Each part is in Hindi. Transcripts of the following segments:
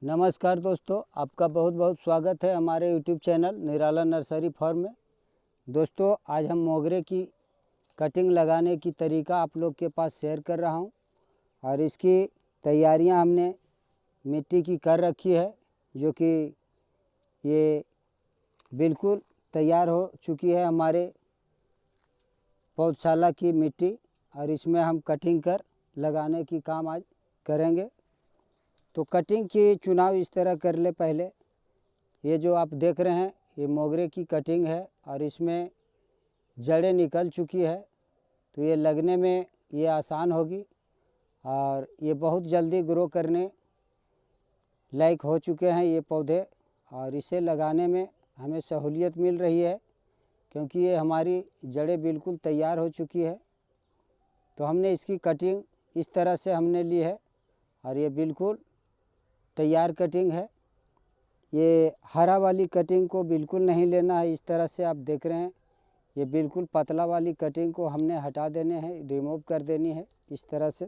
नमस्कार दोस्तों, आपका बहुत बहुत स्वागत है हमारे यूट्यूब चैनल निराला नर्सरी फार्म में। दोस्तों, आज हम मोगरे की कटिंग लगाने की तरीका आप लोग के पास शेयर कर रहा हूं और इसकी तैयारियां हमने मिट्टी की कर रखी है, जो कि ये बिल्कुल तैयार हो चुकी है हमारे पौधशाला की मिट्टी, और इसमें हम कटिंग कर लगाने की काम आज करेंगे। तो कटिंग की चुनाव इस तरह कर ले। पहले ये जो आप देख रहे हैं ये मोगरे की कटिंग है और इसमें जड़ें निकल चुकी है, तो ये लगने में ये आसान होगी और ये बहुत जल्दी ग्रो करने लायक हो चुके हैं ये पौधे, और इसे लगाने में हमें सहूलियत मिल रही है क्योंकि ये हमारी जड़ें बिल्कुल तैयार हो चुकी है। तो हमने इसकी कटिंग इस तरह से हमने ली है और ये बिल्कुल तैयार कटिंग है। ये हरा वाली कटिंग को बिल्कुल नहीं लेना है। इस तरह से आप देख रहे हैं ये बिल्कुल पतला वाली कटिंग को हमने हटा देने हैं, रिमूव कर देनी है इस तरह से।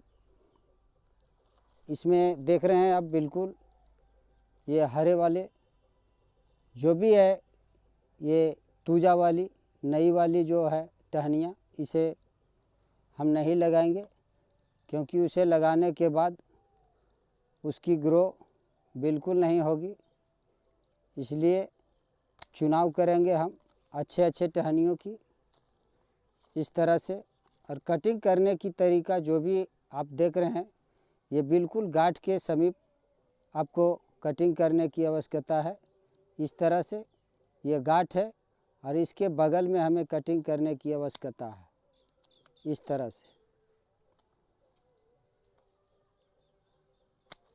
इसमें देख रहे हैं आप बिल्कुल ये हरे वाले जो भी है, ये तूजा वाली नई वाली जो है टहनियाँ, इसे हम नहीं लगाएंगे क्योंकि उसे लगाने के बाद उसकी ग्रो बिल्कुल नहीं होगी। इसलिए चुनाव करेंगे हम अच्छे अच्छे टहनियों की इस तरह से। और कटिंग करने की तरीका जो भी आप देख रहे हैं ये बिल्कुल गांठ के समीप आपको कटिंग करने की आवश्यकता है। इस तरह से ये गांठ है और इसके बगल में हमें कटिंग करने की आवश्यकता है इस तरह से।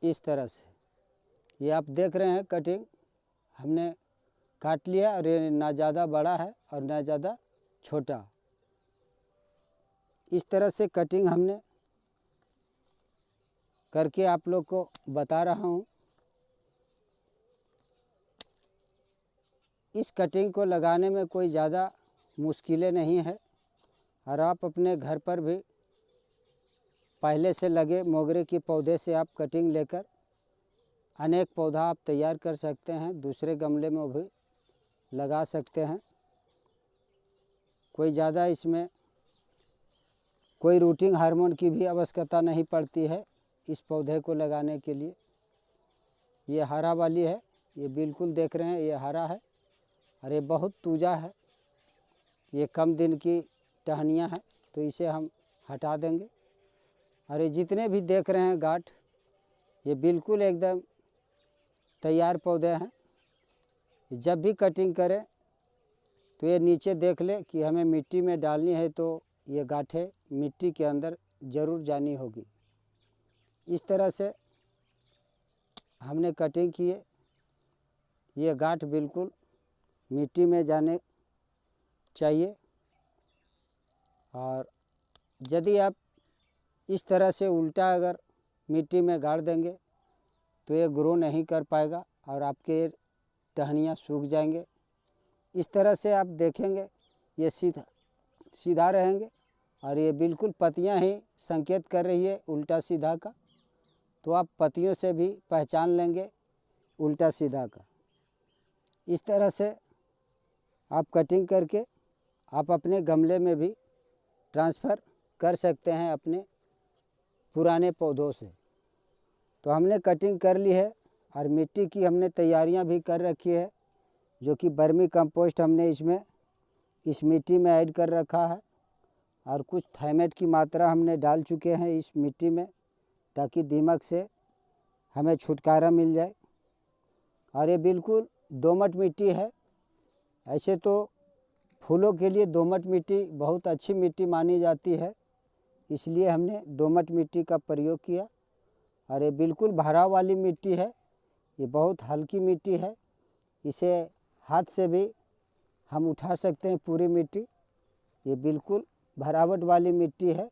इस तरह से ये आप देख रहे हैं कटिंग हमने काट लिया और ये ना ज़्यादा बड़ा है और ना ज़्यादा छोटा। इस तरह से कटिंग हमने करके आप लोग को बता रहा हूँ। इस कटिंग को लगाने में कोई ज़्यादा मुश्किलें नहीं है और आप अपने घर पर भी पहले से लगे मोगरे के पौधे से आप कटिंग लेकर अनेक पौधा आप तैयार कर सकते हैं, दूसरे गमले में भी लगा सकते हैं। कोई ज़्यादा इसमें कोई रूटिंग हार्मोन की भी आवश्यकता नहीं पड़ती है इस पौधे को लगाने के लिए। ये हरा वाली है, ये बिल्कुल देख रहे हैं ये हरा है और ये बहुत तूजा है। ये कम दिन की टहनियाँ हैं तो इसे हम हटा देंगे। और ये जितने भी देख रहे हैं गांठ, ये बिल्कुल एकदम तैयार पौधे हैं। जब भी कटिंग करें तो ये नीचे देख ले कि हमें मिट्टी में डालनी है, तो ये गांठें मिट्टी के अंदर ज़रूर जानी होगी। इस तरह से हमने कटिंग किए, ये गांठ बिल्कुल मिट्टी में जाने चाहिए। और यदि आप इस तरह से उल्टा अगर मिट्टी में गाड़ देंगे तो ये ग्रो नहीं कर पाएगा और आपके टहनियाँ सूख जाएंगे। इस तरह से आप देखेंगे ये सीधा रहेंगे और ये बिल्कुल पत्तियां ही संकेत कर रही है उल्टा सीधा का, तो आप पत्तियों से भी पहचान लेंगे उल्टा सीधा का। इस तरह से आप कटिंग करके आप अपने गमले में भी ट्रांसफ़र कर सकते हैं अपने पुराने पौधों से। तो हमने कटिंग कर ली है और मिट्टी की हमने तैयारियां भी कर रखी है, जो कि वर्मी कंपोस्ट हमने इसमें इस मिट्टी में ऐड कर रखा है और कुछ थाइमेट की मात्रा हमने डाल चुके हैं इस मिट्टी में, ताकि दीमक से हमें छुटकारा मिल जाए। और ये बिल्कुल दोमट मिट्टी है। ऐसे तो फूलों के लिए दोमट मिट्टी बहुत अच्छी मिट्टी मानी जाती है, इसलिए हमने दोमट मिट्टी का प्रयोग किया। और ये बिल्कुल भराव वाली मिट्टी है, ये बहुत हल्की मिट्टी है, इसे हाथ से भी हम उठा सकते हैं पूरी मिट्टी। ये बिल्कुल भरावट वाली मिट्टी है,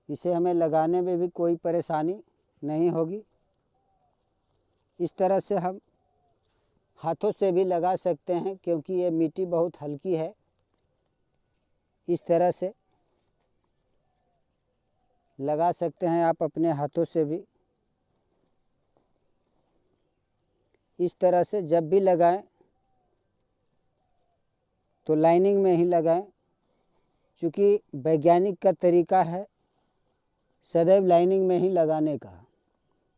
इसे हमें लगाने में भी कोई परेशानी नहीं होगी। इस तरह से हम हाथों से भी लगा सकते हैं क्योंकि ये मिट्टी बहुत हल्की है। इस तरह से लगा सकते हैं आप अपने हाथों से भी। इस तरह से जब भी लगाएं तो लाइनिंग में ही लगाएं, क्योंकि वैज्ञानिक का तरीका है सदैव लाइनिंग में ही लगाने का,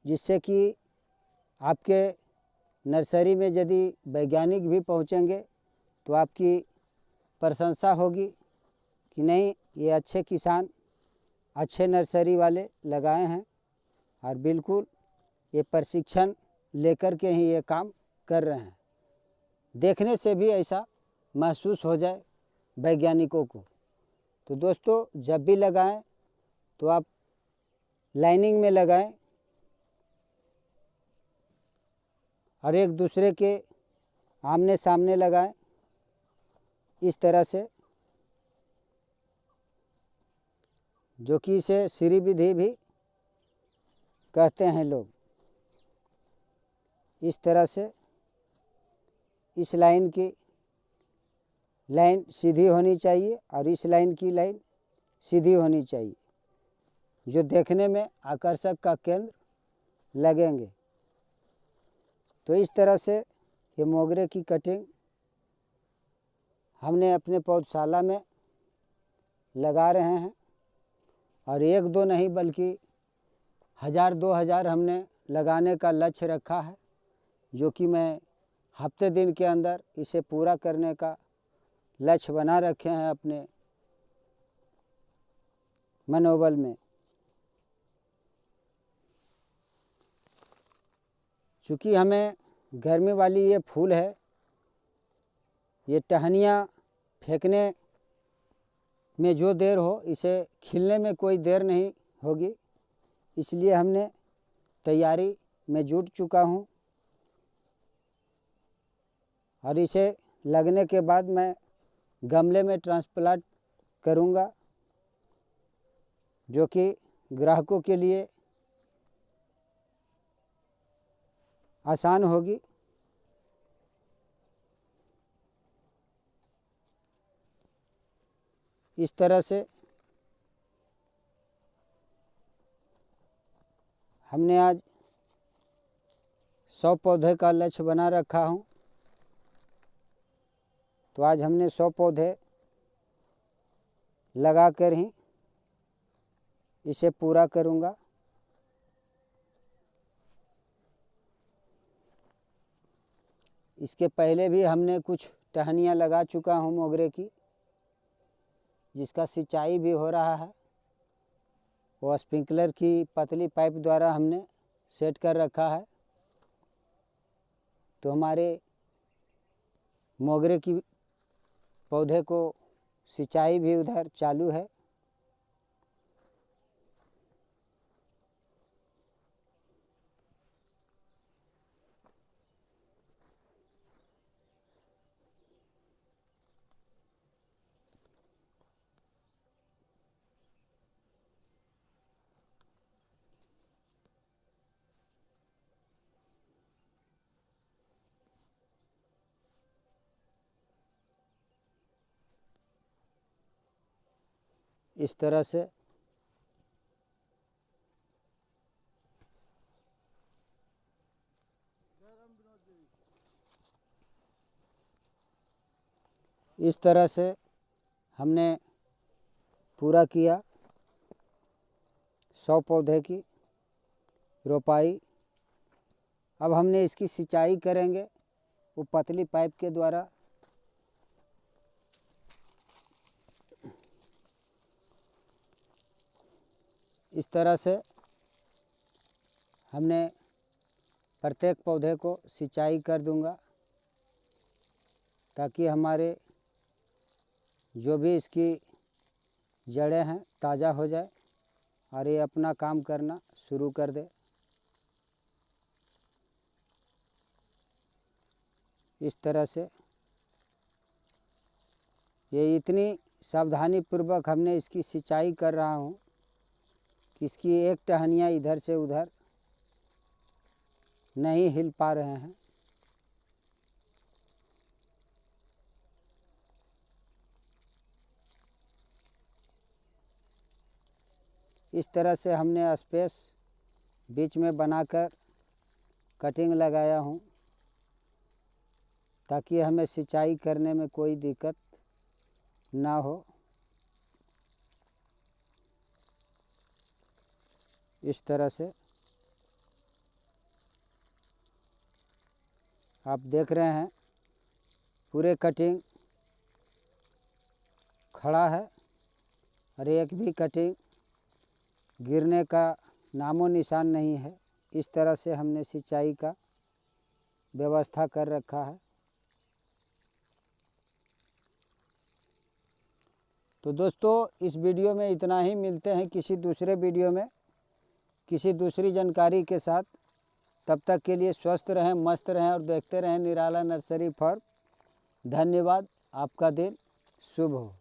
जिससे कि आपके नर्सरी में यदि वैज्ञानिक भी पहुंचेंगे तो आपकी प्रशंसा होगी कि नहीं, ये अच्छे किसान, अच्छे नर्सरी वाले लगाए हैं और बिल्कुल ये प्रशिक्षण लेकर के ही ये काम कर रहे हैं। देखने से भी ऐसा महसूस हो जाए वैज्ञानिकों को। तो दोस्तों, जब भी लगाएं तो आप लाइनिंग में लगाएं और एक दूसरे के आमने सामने लगाएं, इस तरह से, जो कि इसे सीरी विधि भी कहते हैं लोग। इस तरह से इस लाइन की लाइन सीधी होनी चाहिए और इस लाइन की लाइन सीधी होनी चाहिए, जो देखने में आकर्षक का केंद्र लगेंगे। तो इस तरह से ये मोगरे की कटिंग हमने अपने पौधशाला में लगा रहे हैं और एक दो नहीं बल्कि 1000-2000 हमने लगाने का लक्ष्य रखा है, जो कि मैं हफ्ते दिन के अंदर इसे पूरा करने का लक्ष्य बना रखे हैं अपने मनोबल में। चूँकि हमें गर्मी वाली ये फूल है, ये टहनियाँ फेंकने में जो देर हो, इसे खिलने में कोई देर नहीं होगी, इसलिए हमने तैयारी में जुट चुका हूँ। और इसे लगने के बाद मैं गमले में ट्रांसप्लांट करूँगा, जो कि ग्राहकों के लिए आसान होगी। इस तरह से हमने आज 100 पौधे का लक्ष्य बना रखा हूँ। तो आज हमने 100 पौधे लगा कर ही इसे पूरा करूँगा। इसके पहले भी हमने कुछ टहनियाँ लगा चुका हूँ मोगरे की, जिसका सिंचाई भी हो रहा है। वो स्प्रिंकलर की पतली पाइप द्वारा हमने सेट कर रखा है। तो हमारे मोगरे की पौधे को सिंचाई भी उधर चालू है। इस तरह से हमने पूरा किया 100 पौधे की रोपाई। अब हमने इसकी सिंचाई करेंगे वो पतली पाइप के द्वारा। इस तरह से हमने प्रत्येक पौधे को सिंचाई कर दूंगा, ताकि हमारे जो भी इसकी जड़ें हैं ताज़ा हो जाए और ये अपना काम करना शुरू कर दे। इस तरह से ये इतनी सावधानी पूर्वक हमने इसकी सिंचाई कर रहा हूँ कि इसकी एक टहनियाँ इधर से उधर नहीं हिल पा रहे हैं। इस तरह से हमने स्पेस बीच में बनाकर कटिंग लगाया हूँ, ताकि हमें सिंचाई करने में कोई दिक्कत ना हो। इस तरह से आप देख रहे हैं पूरे कटिंग खड़ा है और एक भी कटिंग गिरने का नामो निशान नहीं है। इस तरह से हमने सिंचाई का व्यवस्था कर रखा है। तो दोस्तों इस वीडियो में इतना ही। मिलते हैं किसी दूसरे वीडियो में किसी दूसरी जानकारी के साथ। तब तक के लिए स्वस्थ रहें, मस्त रहें और देखते रहें निराला नर्सरी फार्म। धन्यवाद। आपका दिन शुभ हो।